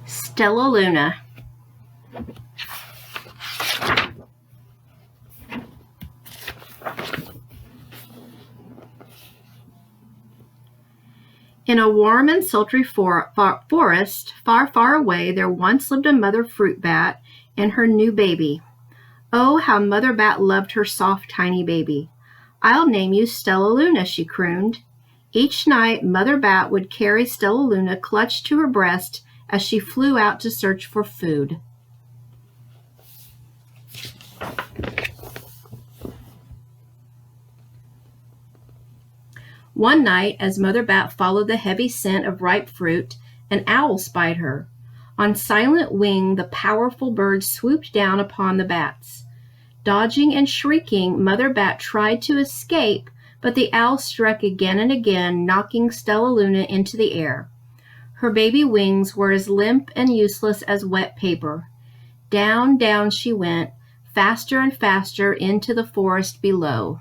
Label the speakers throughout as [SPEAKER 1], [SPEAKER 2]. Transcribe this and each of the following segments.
[SPEAKER 1] Stellaluna. In a warm and sultry forest, far, far away, there once lived a mother fruit bat and her new baby. Oh, how Mother Bat loved her soft, tiny baby. "I'll name you Stellaluna," she crooned. Each night, Mother Bat would carry Stellaluna clutched to her breast as she flew out to search for food. One night, as Mother Bat followed the heavy scent of ripe fruit, an owl spied her. On silent wing, the powerful bird swooped down upon the bats. Dodging and shrieking, Mother Bat tried to escape, but the owl struck again and again, knocking Stellaluna into the air. Her baby wings were as limp and useless as wet paper. Down, down she went, faster and faster into the forest below.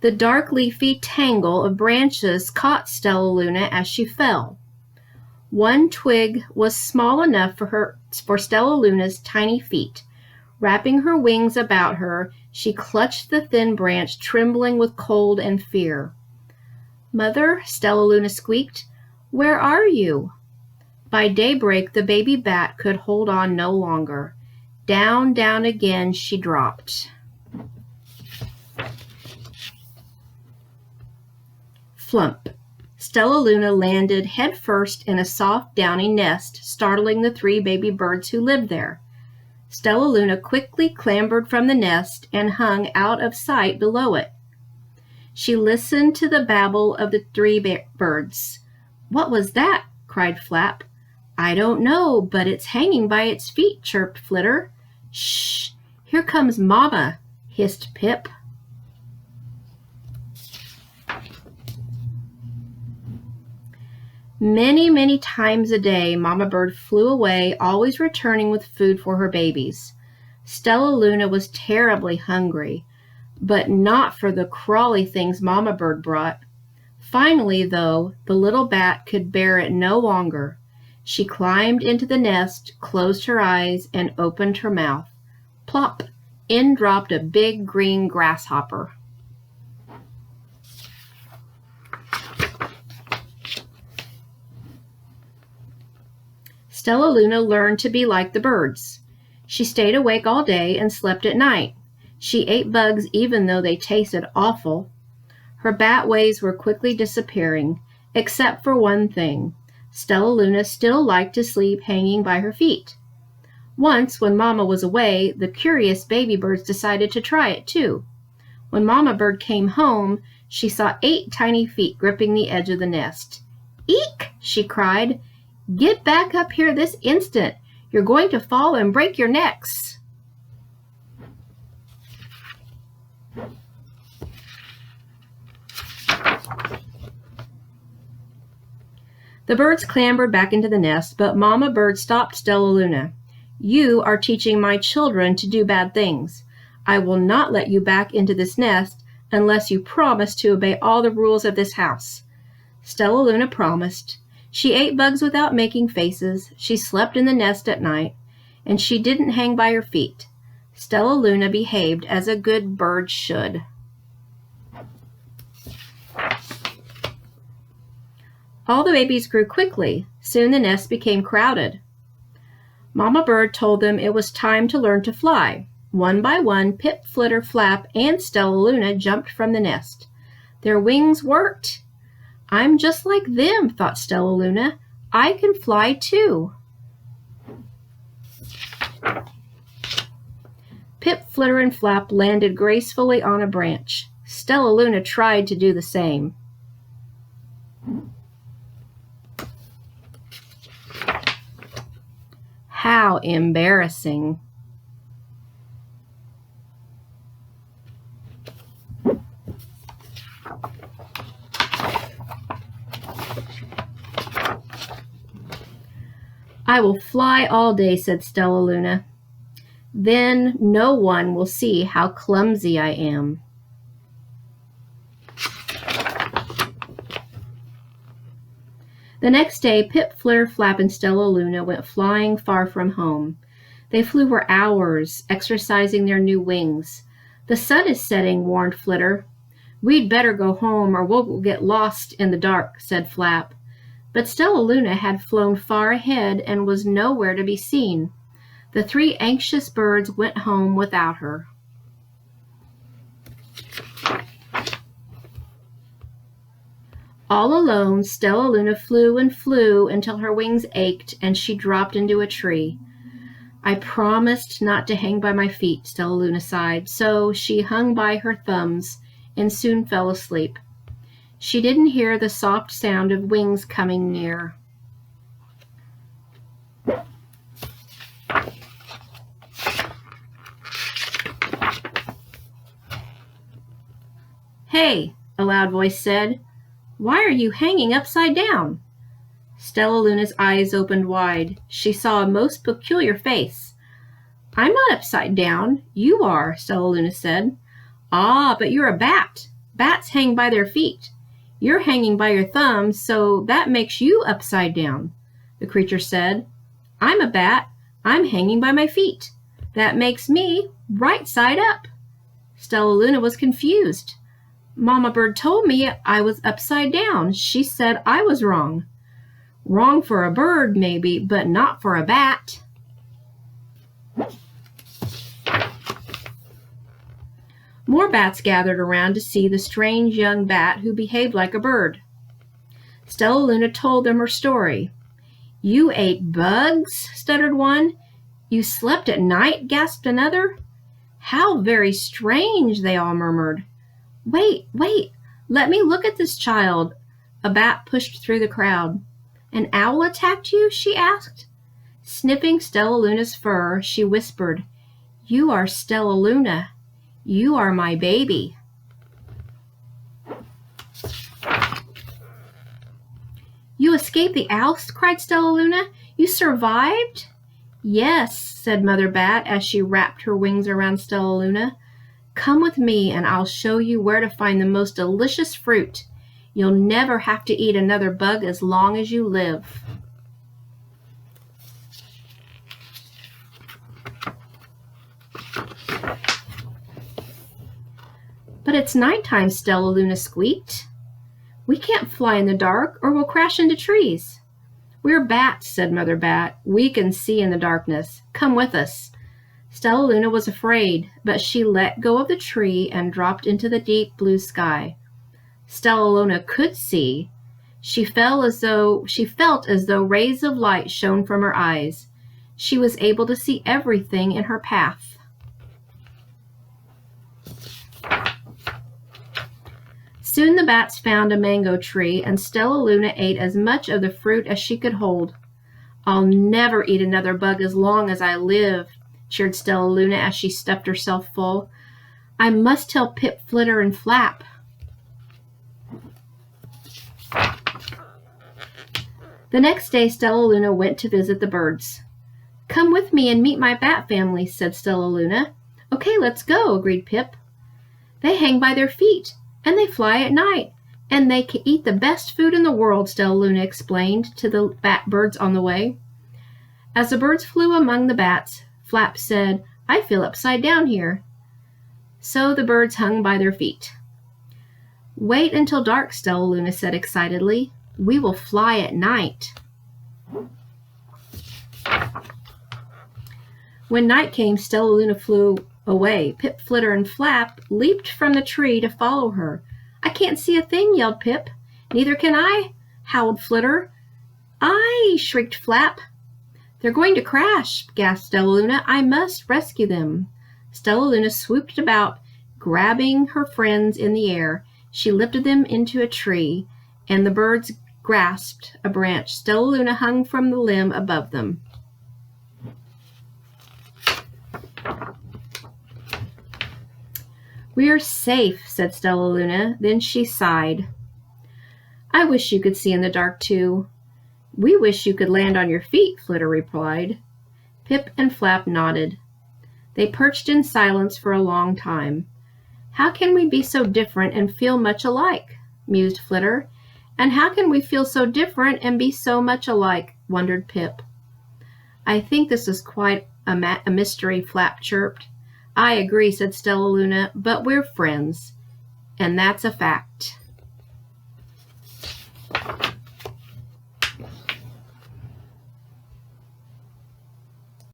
[SPEAKER 1] The dark leafy tangle of branches caught Stellaluna as she fell. One twig was small enough for Stellaluna's tiny feet. Wrapping her wings about her, she clutched the thin branch, trembling with cold and fear. "Mother," Stellaluna squeaked, "where are you?" By daybreak, the baby bat could hold on no longer. Down, down again she dropped. Flump! Stellaluna landed headfirst in a soft, downy nest, startling the 3 baby birds who lived there. Stellaluna quickly clambered from the nest and hung out of sight below it. She listened to the babble of the 3 birds. "What was that?" cried Flap. "I don't know, but it's hanging by its feet," chirped Flitter. "Shh! Here comes Mama," hissed Pip. Many, many times a day, Mama Bird flew away, always returning with food for her babies. Stellaluna was terribly hungry, but not for the crawly things Mama Bird brought. Finally, though, the little bat could bear it no longer. She climbed into the nest, closed her eyes, and opened her mouth. Plop! In dropped a big green grasshopper. Stellaluna learned to be like the birds. She stayed awake all day and slept at night. She ate bugs even though they tasted awful. Her bat ways were quickly disappearing, except for one thing. Stellaluna still liked to sleep hanging by her feet. Once, when Mama was away, the curious baby birds decided to try it too. When Mama Bird came home, she saw 8 tiny feet gripping the edge of the nest. "Eek!" she cried. "Get back up here this instant. You're going to fall and break your necks." The birds clambered back into the nest, but Mama Bird stopped Stellaluna. "You are teaching my children to do bad things. I will not let you back into this nest unless you promise to obey all the rules of this house." Stellaluna promised. She ate bugs without making faces, she slept in the nest at night, and she didn't hang by her feet. Stellaluna behaved as a good bird should. All the babies grew quickly. Soon the nest became crowded. Mama Bird told them it was time to learn to fly. One by one, Pip, Flitter, Flap, and Stellaluna jumped from the nest. Their wings worked. "I'm just like them," thought Stellaluna. "I can fly too." Pip, Flitter, and Flap landed gracefully on a branch. Stellaluna tried to do the same. How embarrassing. "I will fly all day," said Stellaluna. "Then no one will see how clumsy I am." The next day, Pip, Flitter, Flap, and Stellaluna went flying far from home. They flew for hours, exercising their new wings. "The sun is setting," warned Flitter. "We'd better go home or we'll get lost in the dark," said Flap. But Stellaluna had flown far ahead and was nowhere to be seen. The three anxious birds went home without her. All alone, Stellaluna flew and flew until her wings ached and she dropped into a tree. "I promised not to hang by my feet," Stellaluna sighed, so she hung by her thumbs and soon fell asleep. She didn't hear the soft sound of wings coming near. "Hey," a loud voice said, "why are you hanging upside down?" Stellaluna's eyes opened wide. She saw a most peculiar face. "I'm not upside down. You are," Stellaluna said. "Ah, but you're a bat. Bats hang by their feet. You're hanging by your thumbs, so that makes you upside down," the creature said. "I'm a bat. I'm hanging by my feet. That makes me right side up." Stellaluna was confused. "Mama Bird told me I was upside down. She said I was wrong." "Wrong for a bird, maybe, but not for a bat." More bats gathered around to see the strange young bat who behaved like a bird. Stellaluna told them her story. "You ate bugs?" stuttered one. "You slept at night?" gasped another. "How very strange," they all murmured. Wait, let me look at this child." A bat pushed through the crowd. "An owl attacked you?" she asked. Sniffing Stellaluna's fur, she whispered, "You are Stellaluna. You are my baby." "You escaped the owl?" cried Stellaluna. "You survived?" "Yes," said Mother Bat as she wrapped her wings around Stellaluna. "Come with me and I'll show you where to find the most delicious fruit. You'll never have to eat another bug as long as you live." "But it's nighttime," Stellaluna squeaked. "We can't fly in the dark or we'll crash into trees." "We're bats," said Mother Bat. "We can see in the darkness. Come with us." Stellaluna was afraid, but she let go of the tree and dropped into the deep blue sky. Stellaluna could see. She felt as though rays of light shone from her eyes. She was able to see everything in her path. Soon the bats found a mango tree, and Stellaluna ate as much of the fruit as she could hold. "I'll never eat another bug as long as I live," cheered Stellaluna as she stuffed herself full. "I must tell Pip, Flitter, and Flap." The next day Stellaluna went to visit the birds. "Come with me and meet my bat family," said Stellaluna. "Okay, let's go," agreed Pip. "They hang by their feet, and they fly at night, and they can eat the best food in the world," Stellaluna explained to the bat birds on the way. As the birds flew among the bats, Flap said, "I feel upside down here." So the birds hung by their feet. "Wait until dark," Stellaluna said excitedly. "We will fly at night." When night came, Stellaluna flew away. Pip, Flitter, and Flap leaped from the tree to follow her. "I can't see a thing," yelled Pip. "Neither can I," howled Flitter. "Aye," shrieked Flap. "They're going to crash," gasped Stellaluna. "I must rescue them." Stellaluna swooped about, grabbing her friends in the air. She lifted them into a tree, and the birds grasped a branch. Stellaluna hung from the limb above them. "We are safe," said Stellaluna. Then she sighed. "I wish you could see in the dark, too." "We wish you could land on your feet," Flitter replied. Pip and Flap nodded. They perched in silence for a long time. "How can we be so different and feel much alike?" mused Flitter. And how can we feel so different and be so much alike? Wondered Pip. I think this is quite a mystery, Flap chirped. I agree, said Stellaluna, but we're friends, and that's a fact.